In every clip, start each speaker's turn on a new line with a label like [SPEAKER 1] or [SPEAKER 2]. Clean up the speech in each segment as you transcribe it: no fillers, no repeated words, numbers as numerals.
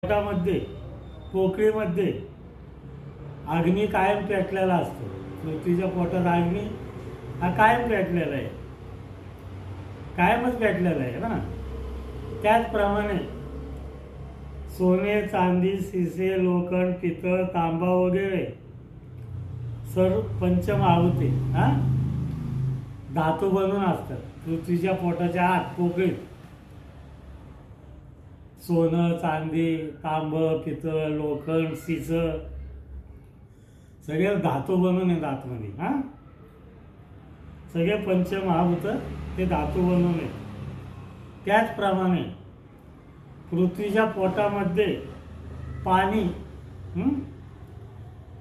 [SPEAKER 1] पोटामध्ये पोकळीमध्ये अग्नी कायम पेटलेला असतो. पृथ्वीच्या पोटात अग्नी हा कायम पेटलेला आहे, कायमच पेटलेला आहे ना. त्याचप्रमाणे सोने, चांदी, शिसे, लोखंड, पितळ, तांबा वगैरे सर्व पंचमहाभूते धातू बनून असतात. पृथ्वीच्या पोटाच्या आत पोकळीत सोनं, चांदी, तांब, पितळ, लोखंड, शिस सगळे धातू बनून आहेत आतमध्ये. सगळे पंचमहाभूत ते धातू बनून आहेत. त्याचप्रमाणे पृथ्वीच्या पोटामध्ये पाणी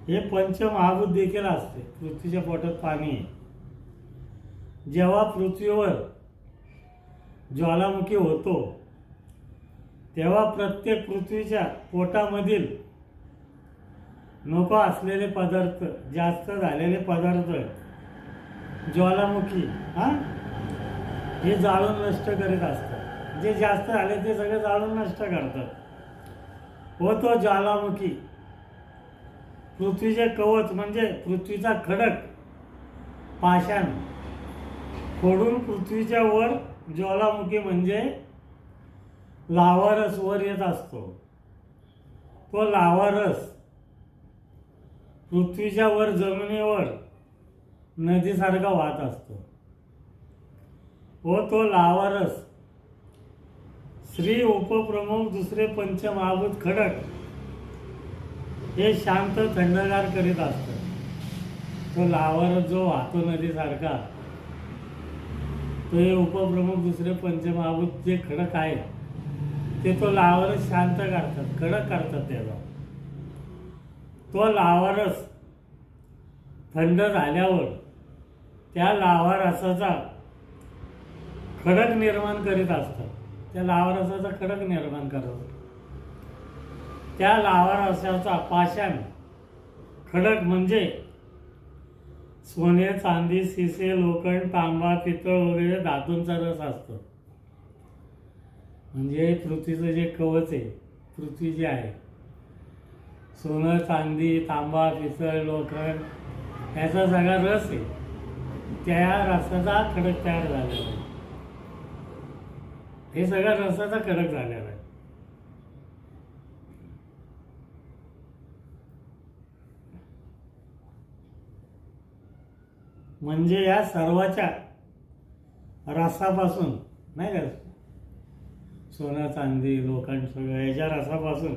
[SPEAKER 1] हे पंचमहाभूत देखील असते. पृथ्वीच्या पोटात पाणी आहे. जेव्हा पृथ्वीवर ज्वालामुखी होतो तेव्हा प्रत्येक पृथ्वीच्या पोटामधील नको असलेले पदार्थ, जास्त झालेले पदार्थ ज्वालामुखी हे जाळून नष्ट करीत असतात. जे जास्त झाले ते सगळे जाळून नष्ट करतात. व तो ज्वालामुखी पृथ्वीचे कवच म्हणजे पृथ्वीचा खडक पाषाण फोडून पृथ्वीच्या वर ज्वालामुखी म्हणजे लावारस वर येत असतो. तो लावारस पृथ्वीच्या वर जमिनीवर नदीसारखा वाहत असतो. व तो लावारस श्री उपप्रमुख दुसरे पंचमहाभूत खडक हे शांत थंडगार करीत असतात. तो लावारस जो वाहतो नदीसारखा तो हे उपप्रमुख दुसरे पंचमहाभूत जे खडक आहेत ते तो लावारस शांत करतात, कडक करतात. त्याला तो लावारस थंड झाल्यावर त्या लावारसाचा खडक निर्माण करीत असतात. त्या लावारसाचा खडक निर्माण करतात. त्या लावारसाचा पाषाण खडक म्हणजे सोने, चांदी, शिसे, लोखंड, तांबा, पितळ वगैरे धातूंचा रस असतो. म्हणजे पृथ्वीचं जे कवच आहे, पृथ्वी जे आहे, सोनं, चांदी, तांबा, पितळ, लोखंड याचा सगळा रस आहे. त्या रसाचा खडक तयार झालेला आहे. हे सगळ्या रसाचा खडक झालेला आहे. म्हणजे या सर्वाच्या रसापासून नाही का, सोनं, चांदी, लोखंड सगळं याच्या रसापासून